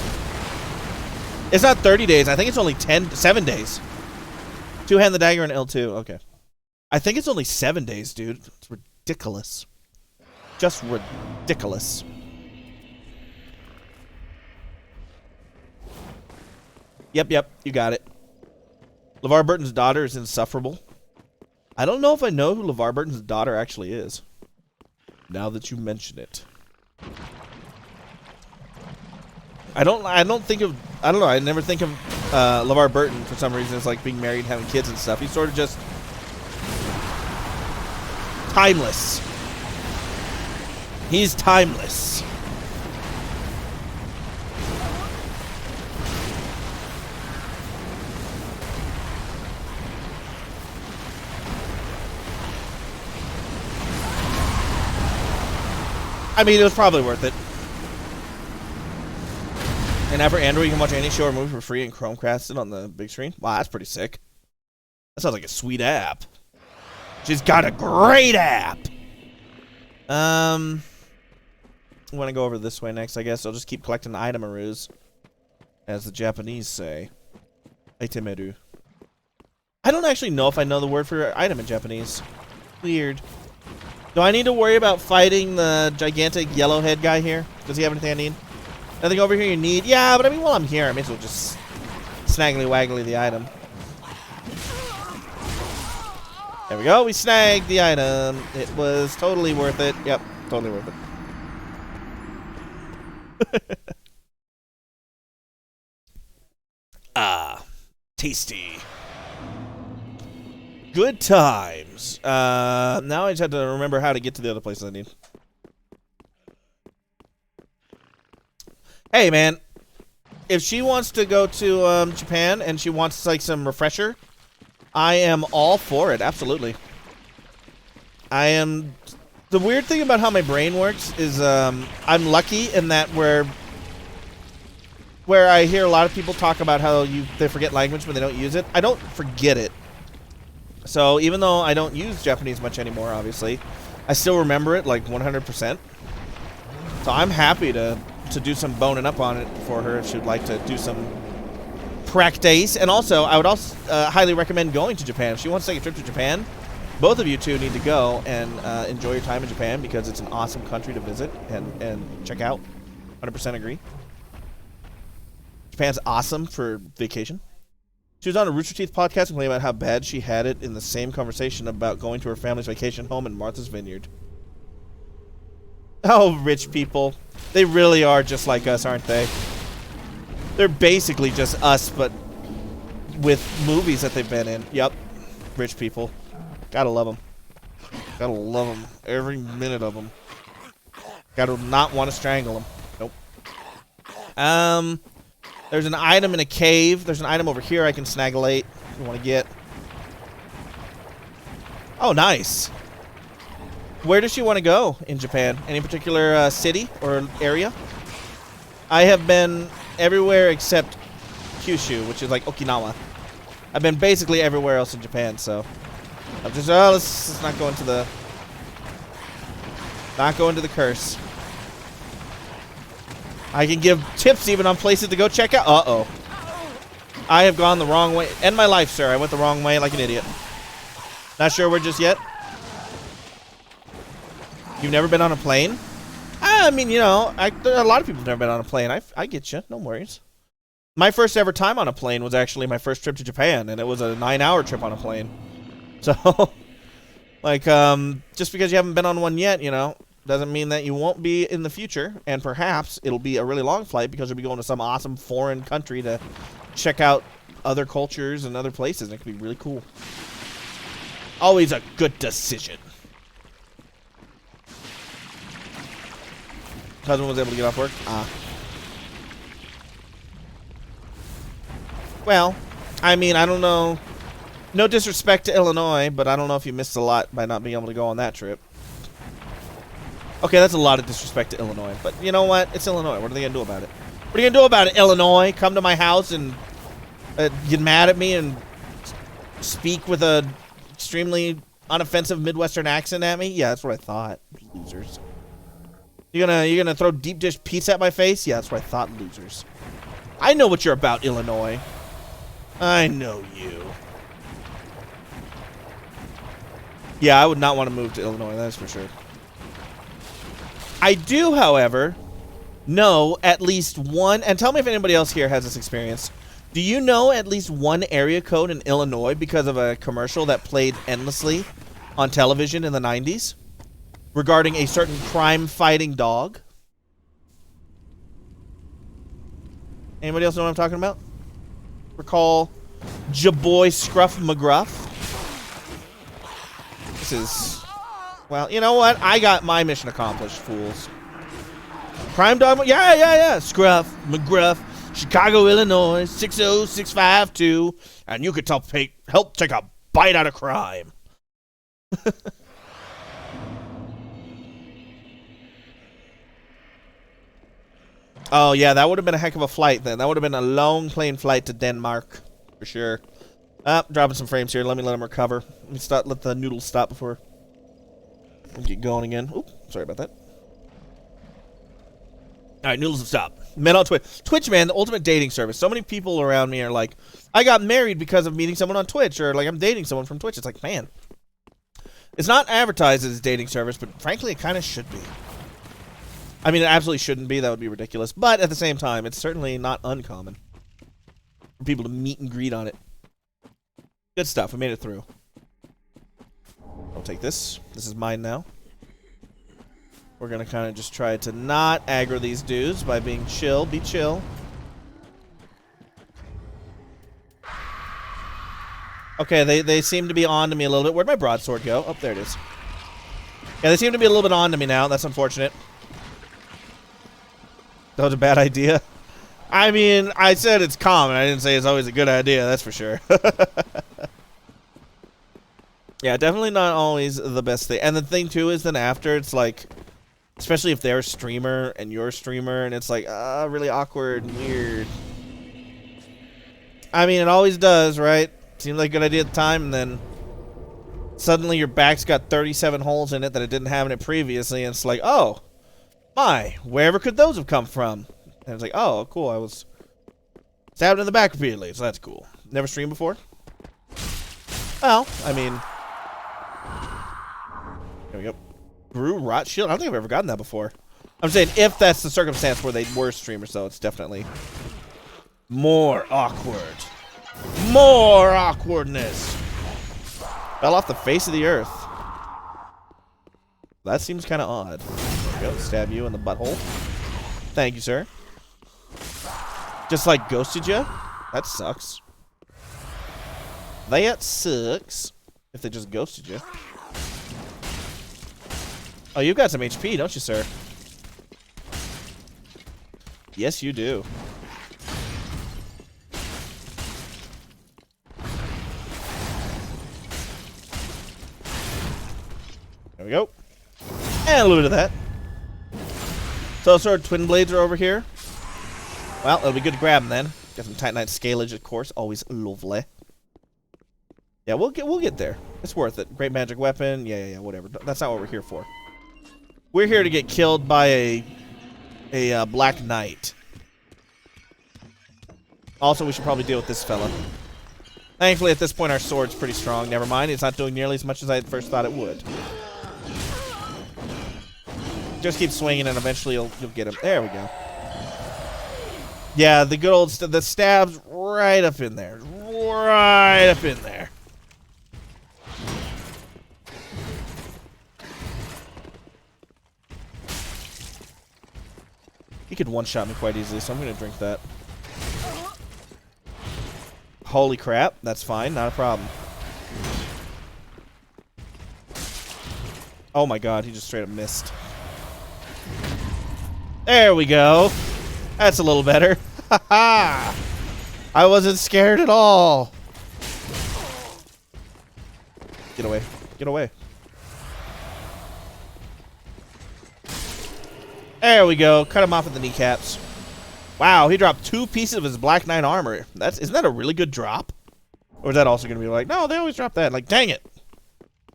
It's not 30 days. I think it's only 7 days. 2-hand the dagger and L2. Okay. I think it's only 7 days, dude. It's ridiculous. Just ridiculous. Yep, you got it. LeVar Burton's daughter is insufferable. I don't know if I know who LeVar Burton's daughter actually is. Now that you mention it. I don't know, I never think of LeVar Burton for some reason as like being married and having kids and stuff. He's sort of just timeless. He's timeless. I mean, it was probably worth it. And now for Android, you can watch any show or movie for free and Chromecast it on the big screen. Wow, that's pretty sick. That sounds like a sweet app. She's got a great app. I want to go over this way next, I guess. I'll just keep collecting itemaroos, as the Japanese say. Itemeru. I don't actually know if I know the word for item in Japanese. Weird. Do I need to worry about fighting the gigantic yellowhead guy here? Does he have anything I need? Nothing over here you need? Yeah, but I mean, while I'm here, I may as well just snaggly waggly the item. There we go. We snagged the item. It was totally worth it. Yep, totally worth it. Ah, tasty. Good times. Now I just have to remember how to get to the other places I need. Hey, man. If she wants to go to Japan and she wants like some refresher, I am all for it. Absolutely. I am. The weird thing about how my brain works is I'm lucky in that where I hear a lot of people talk about how they forget language when they don't use it. I don't forget it. So even though I don't use Japanese much anymore, obviously, I still remember it like 100%. So I'm happy to do some boning up on it for her if she'd like to do some practice. And also, I would also highly recommend going to Japan. If she wants to take a trip to Japan, both of you two need to go and enjoy your time in Japan because it's an awesome country to visit and check out. 100% agree. Japan's awesome for vacation. She was on a Rooster Teeth podcast complaining about how bad she had it in the same conversation about going to her family's vacation home in Martha's Vineyard. Oh, rich people. They really are just like us, aren't they? They're basically just us, but with movies that they've been in. Yep. Rich people. Gotta love them. Gotta love them. Every minute of them. Gotta not want to strangle them. Nope. There's an item in a cave. There's an item over here I can snagglate if you want to get. Oh, nice. Where does she want to go in Japan? Any particular city or area? I have been everywhere except Kyushu, which is like Okinawa. I've been basically everywhere else in Japan, so I'm just let's not go into the curse. I can give tips even on places to go check out. Uh-oh. I have gone the wrong way. End my life, sir. I went the wrong way like an idiot. Not sure where just yet. You've never been on a plane? I mean, you know, a lot of people have never been on a plane. I get you. No worries. My first ever time on a plane was actually my first trip to Japan, and it was a 9-hour trip on a plane. So, like, just because you haven't been on one yet, you know, doesn't mean that you won't be in the future, and perhaps it'll be a really long flight because you'll be going to some awesome foreign country to check out other cultures and other places, and it could be really cool. Always a good decision. Cousin was able to get off work? Well, I mean, I don't know. No disrespect to Illinois, but I don't know if you missed a lot by not being able to go on that trip. Okay, that's a lot of disrespect to Illinois. But you know what? It's Illinois. What are they going to do about it? What are you going to do about it, Illinois? Come to my house and get mad at me and speak with a extremely unoffensive Midwestern accent at me? Yeah, that's what I thought. Losers. You're gonna throw deep dish pizza at my face? Yeah, that's what I thought, losers. I know what you're about, Illinois. I know you. Yeah, I would not want to move to Illinois, that's for sure. I do, however, know at least one, and tell me if anybody else here has this experience. Do you know at least one area code in Illinois because of a commercial that played endlessly on television in the 90s regarding a certain crime-fighting dog? Anybody else know what I'm talking about? Recall Jaboy Scruff McGruff? This is... Well, you know what? I got my mission accomplished, fools. Crime dog? Yeah. Scruff, McGruff, Chicago, Illinois, 60652, and you could help take a bite out of crime. Oh, yeah, that would have been a heck of a flight then. That would have been a long plane flight to Denmark, for sure. Dropping some frames here. Let me let him recover. Let the noodles stop before we get going again. Oop, sorry about that. All right, noodles have stopped. Met on Twitch. Twitch, man, the ultimate dating service. So many people around me are like, I got married because of meeting someone on Twitch, or like I'm dating someone from Twitch. It's like, man, it's not advertised as a dating service, but frankly, it kind of should be. I mean, it absolutely shouldn't be. That would be ridiculous. But at the same time, it's certainly not uncommon for people to meet and greet on it. Good stuff. We made it through. I'll take this. This is mine now. We're going to kind of just try to not aggro these dudes by being chill. Be chill. Okay, they seem to be on to me a little bit. Where'd my broadsword go? Oh, there it is. Yeah, they seem to be a little bit on to me now. That's unfortunate. That was a bad idea. I mean, I said it's common. I didn't say it's always a good idea. That's for sure. Yeah, definitely not always the best thing. And the thing, too, is then after, it's like, especially if they're a streamer and you're a streamer, and it's like, really awkward and weird. I mean, it always does, right? Seemed like a good idea at the time, and then suddenly your back's got 37 holes in it that it didn't have in it previously, and it's like, oh, my, wherever could those have come from? And it's like, oh, cool, I was stabbed in the back repeatedly, so that's cool. Never streamed before? Well, I mean, there we go. Brew Rot Shield? I don't think I've ever gotten that before. I'm saying if that's the circumstance where they were streamers, though, it's definitely more awkward. More awkwardness. Fell off the face of the earth. That seems kind of odd. There we go. Stab you in the butthole. Thank you, sir. Just like ghosted you? That sucks. That sucks. If they just ghosted you. Oh, you've got some HP, don't you, sir? Yes, you do. There we go. And a little bit of that. So, sort of twin blades are over here. Well, it'll be good to grab them then. Got some Titanite scalage, of course. Always lovely. Yeah, we'll get there. It's worth it. Great magic weapon. Yeah, whatever. That's not what we're here for. We're here to get killed by a Black Knight. Also, we should probably deal with this fella. Thankfully, at this point, our sword's pretty strong. Never mind. It's not doing nearly as much as I at first thought it would. Just keep swinging, and eventually you'll get him. There we go. Yeah, the good old the stab's right up in there. Right up in there. He could one-shot me quite easily, so I'm going to drink that. Holy crap. That's fine. Not a problem. Oh my god, he just straight up missed. There we go. That's a little better. Ha-ha! I wasn't scared at all. Get away. Get away. There we go. Cut him off at the kneecaps. Wow, he dropped 2 pieces of his Black Knight armor. Isn't that a really good drop? Or is that also going to be like, no, they always drop that. Like, dang it.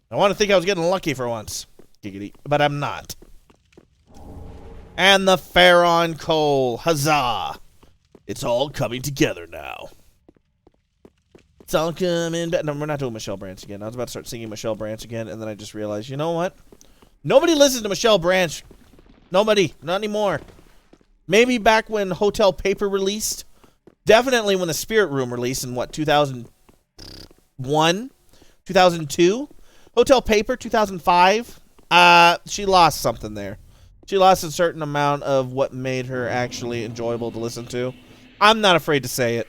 I want to think I was getting lucky for once. Giggity. But I'm not. And the Pharaon Coal. Huzzah. It's all coming together now. It's all coming back. No, we're not doing Michelle Branch again. I was about to start singing Michelle Branch again, and then I just realized, you know what? Nobody listens to Michelle Branch. Nobody. Not anymore. Maybe back when Hotel Paper released. Definitely when the Spirit Room released in, what, 2001? 2002? Hotel Paper, 2005? She lost something there. She lost a certain amount of what made her actually enjoyable to listen to. I'm not afraid to say it.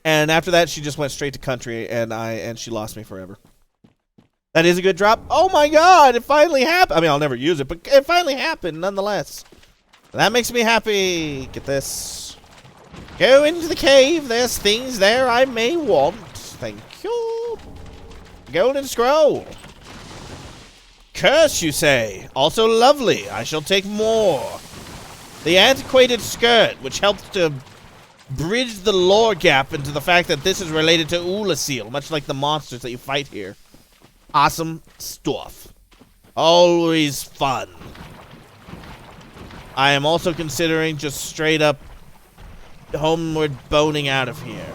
And after that, she just went straight to country, and she lost me forever. That is a good drop. Oh my god, it finally happened. I mean, I'll never use it, but it finally happened nonetheless. That makes me happy. Get this. Go into the cave. There's things there I may want. Thank you. Golden scroll. Curse, you say? Also lovely. I shall take more. The antiquated skirt, which helps to bridge the lore gap into the fact that this is related to Ulasil, much like the monsters that you fight here. Awesome stuff. Always fun. I am also considering just straight up homeward boning out of here.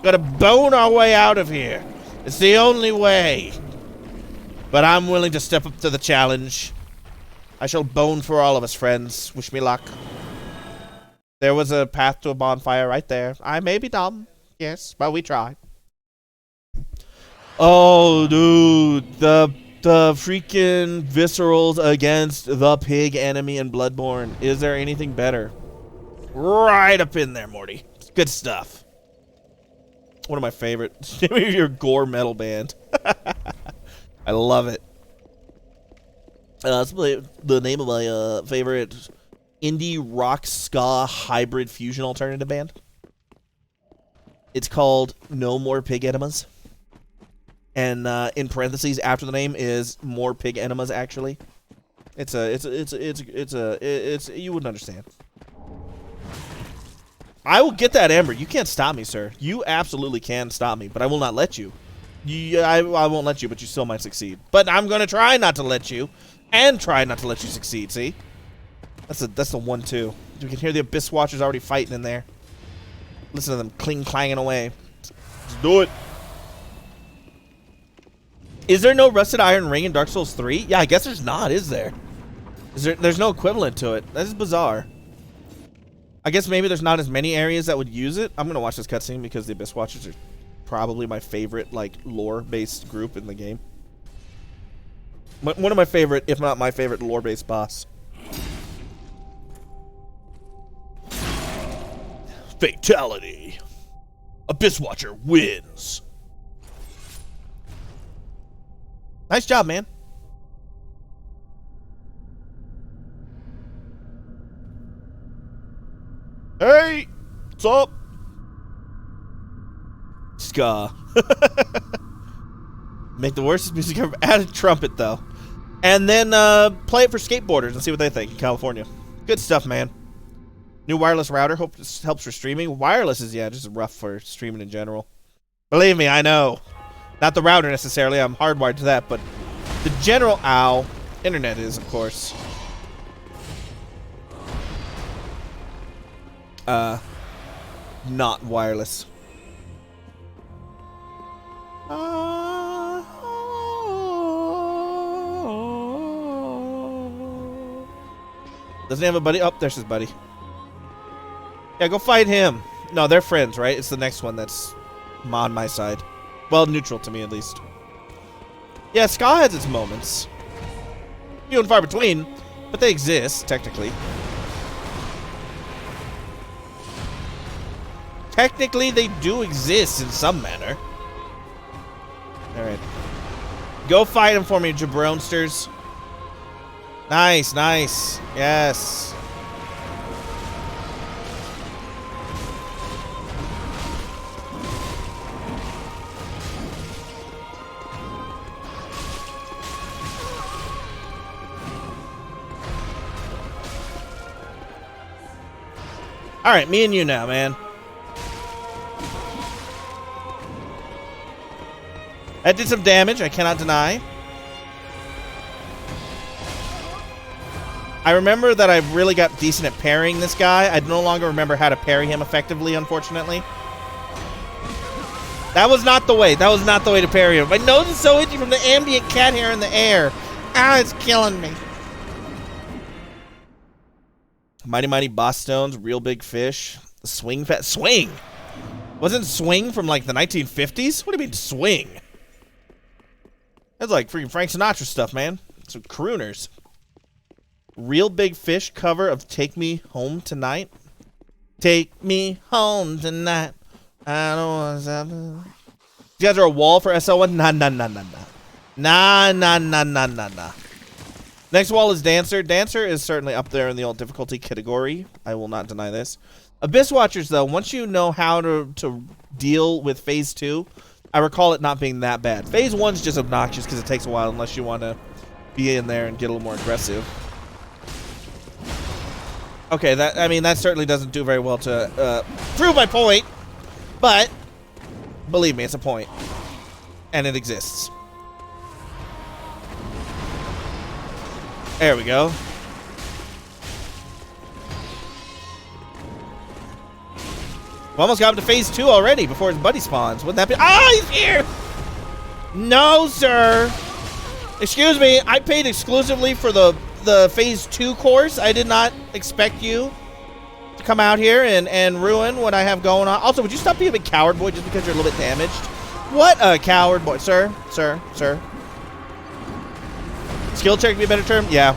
Gotta bone our way out of here. It's the only way. But I'm willing to step up to the challenge. I shall bone for all of us, friends. Wish me luck. There was a path to a bonfire right there. I may be dumb, yes, but we tried. Oh, dude, the freaking viscerals against the pig enemy in Bloodborne. Is there anything better? Right up in there, Morty. It's good stuff. One of my favorite. Your gore metal band. I love it. That's the name of my favorite indie rock ska hybrid fusion alternative band. It's called No More Pig Enemas. And in parentheses after the name is More Pig Enemas. Actually, it's you wouldn't understand. I will get that ember. You can't stop me, sir. You absolutely can stop me, but I will not let you. I won't let you, but you still might succeed. But I'm gonna try not to let you, and try not to let you succeed. See, that's the 1-2. You can hear the Abyss Watchers already fighting in there. Listen to them clanging away. Let's do it. Is there no rusted iron ring in Dark Souls 3? Yeah, I guess there's not, is there? There's no equivalent to it. That is bizarre. I guess maybe there's not as many areas that would use it. I'm gonna watch this cutscene because the Abyss Watchers are probably my favorite, like, lore-based group in the game. One of my favorite, if not my favorite, lore-based boss. Fatality. Abyss Watcher wins. Nice job, man. Hey, what's up? Ska. Make the worst music ever. Add a trumpet, though. And then play it for skateboarders and see what they think in California. Good stuff, man. New wireless router. Hope this helps for streaming. Wireless is, yeah, just rough for streaming in general. Believe me, I know. Not the router necessarily. I'm hardwired to that, but the general internet is, of course. Not wireless. Doesn't he have a buddy? Oh, there's his buddy. Yeah, go fight him. No, they're friends, right? It's the next one that's on my side. Well, neutral to me, at least. Yeah, ska has its moments. Few and far between, but they exist, technically. Technically, they do exist in some manner. Alright. Go fight him for me, jabronsters. Nice, nice. Yes. Alright, me and you now, man. That did some damage, I cannot deny. I remember that I really got decent at parrying this guy. I no longer remember how to parry him effectively, unfortunately. That was not the way. That was not the way to parry him. My nose is so itchy from the ambient cat hair in the air. Ah, it's killing me. Mighty Mighty Boss Stones, Real Big Fish. Swing. Swing! Wasn't Swing from, like, the 1950s? What do you mean, Swing? That's like freaking Frank Sinatra stuff, man. Some crooners. Real Big Fish cover of Take Me Home Tonight. Take me home tonight. I don't want to... You guys are a wall for SL1? Nah, nah, nah, nah, nah. Nah, nah, nah, nah, nah, nah. Next wall is Dancer. Dancer is certainly up there in the old difficulty category. I will not deny this. Abyss Watchers, though, once you know how to deal with Phase 2, I recall it not being that bad. Phase 1's just obnoxious because it takes a while unless you want to be in there and get a little more aggressive. Okay, I mean, that certainly doesn't do very well to prove my point, but believe me, it's a point, and it exists. There we go. We almost got him to phase 2 already before his buddy spawns. Wouldn't that be? Ah, he's here! No, sir. Excuse me. I paid exclusively for the phase 2 course. I did not expect you to come out here and ruin what I have going on. Also, would you stop being a big coward boy just because you're a little bit damaged? What a coward boy, sir. Skill check would be a better term? Yeah.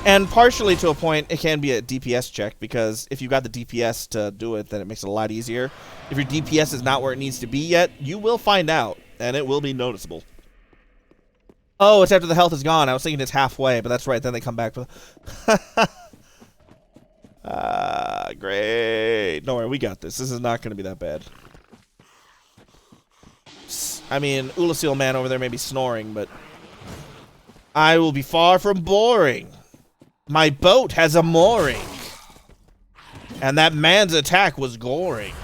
And partially to a point, it can be a DPS check, because if you've got the DPS to do it, then it makes it a lot easier. If your DPS is not where it needs to be yet, you will find out, and it will be noticeable. Oh, it's after the health is gone. I was thinking it's halfway, but that's right. Then they come back. Great. Don't worry, we got this. This is not going to be that bad. I mean, Ulasil man over there may be snoring, but I will be far from boring. My boat has a mooring, and that man's attack was goring.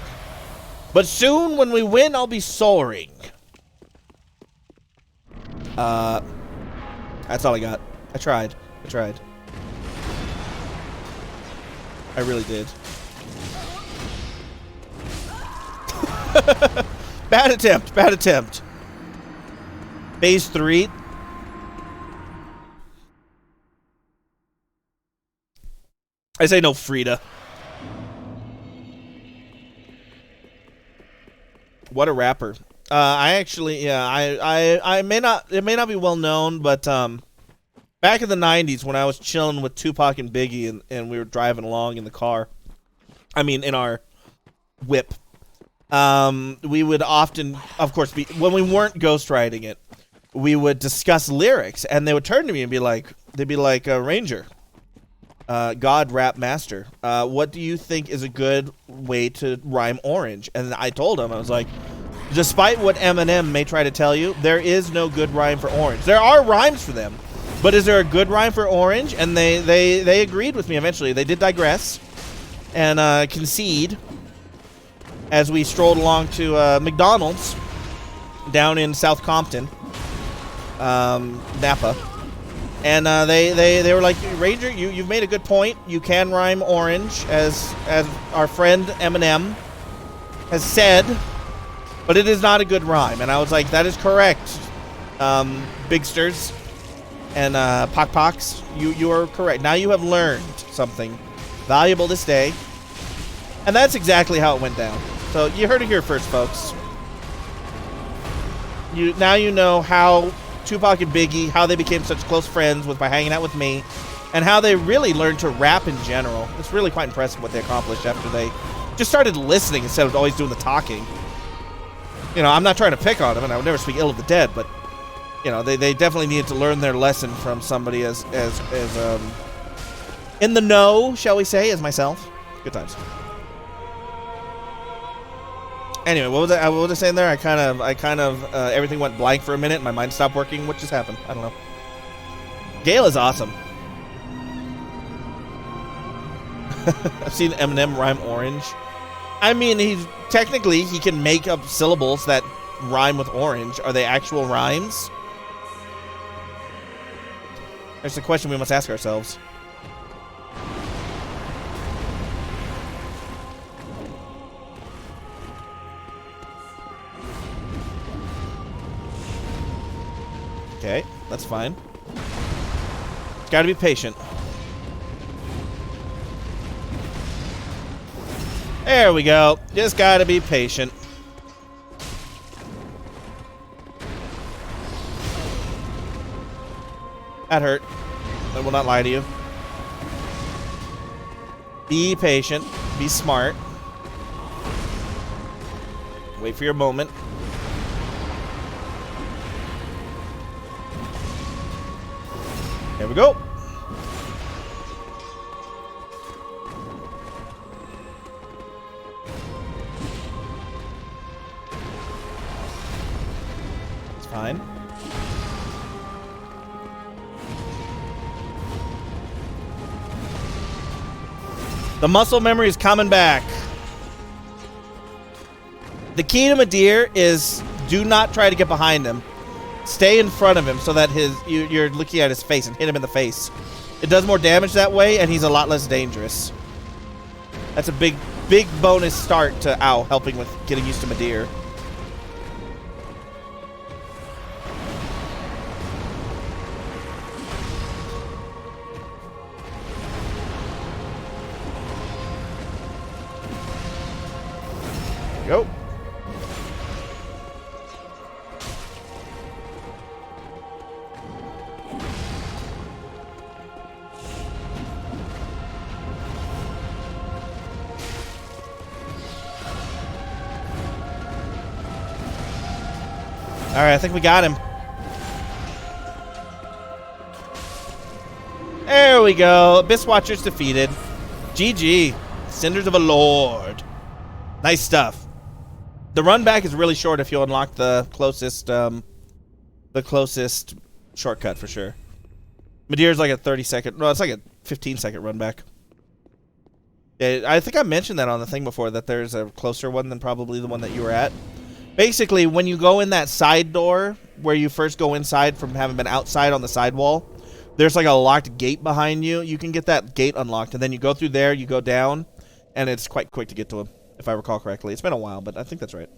But soon, when we win, I'll be soaring. That's all I got. I tried. I really did. Bad attempt. Phase 3. I say no, Frida. What a rapper. I actually, yeah, I may not, it may not be well known, but back in the 90s when I was chilling with Tupac and Biggie and we were driving along in the car, I mean in our whip, we would often, of course, when we weren't ghostwriting it, we would discuss lyrics, and they would turn to me and be like, Ranger, God rap master, what do you think is a good way to rhyme orange? And I told him, I was like, despite what Eminem may try to tell you, there is no good rhyme for orange. There are rhymes for them, but is there a good rhyme for orange? And they agreed with me eventually. They did digress and concede as we strolled along to McDonald's down in South Compton, Napa. And they were like, Ranger, you've made a good point. You can rhyme orange, as our friend Eminem has said, but it is not a good rhyme. And I was like, that is correct, Bigsters and Pox. You are correct. Now you have learned something valuable this day. And that's exactly how it went down. So you heard it here first, folks. Now you know how Tupac and Biggie, how they became such close friends by hanging out with me, and how they really learned to rap in general. It's really quite impressive what they accomplished after they just started listening instead of always doing the talking. You know, I'm not trying to pick on them, and I would never speak ill of the dead, but you know, they definitely needed to learn their lesson from somebody as in the know, shall we say, as myself. Good times. Anyway, what was I saying there? I kind of everything went blank for a minute. My mind stopped working. What just happened? I don't know. Gale is awesome. I've seen Eminem rhyme orange. I mean, he can make up syllables that rhyme with orange. Are they actual rhymes? There's a question we must ask ourselves. Okay, that's fine. Gotta be patient. There we go. Just gotta be patient. That hurt. I will not lie to you. Be patient. Be smart. Wait for your moment. There we go. It's fine. The muscle memory is coming back. The key to Midir is do not try to get behind him. Stay in front of him so that you're looking at his face and hit him in the face. It does more damage that way, and he's a lot less dangerous. That's a big bonus start to Ow, helping with getting used to Midir. Go. All right, I think we got him. There we go. Abyss Watcher's defeated. GG. Cinders of a Lord. Nice stuff. The run back is really short if you unlock the closest shortcut for sure. Midir's like a 30-second. No, it's like a 15-second run back. Yeah, I think I mentioned that on the thing before, that there's a closer one than probably the one that you were at. Basically, when you go in that side door where you first go inside from having been outside on the side wall, there's like a locked gate behind you. You can get that gate unlocked, and then you go through there, you go down, and it's quite quick to get to him, if I recall correctly. It's been a while, but I think that's right.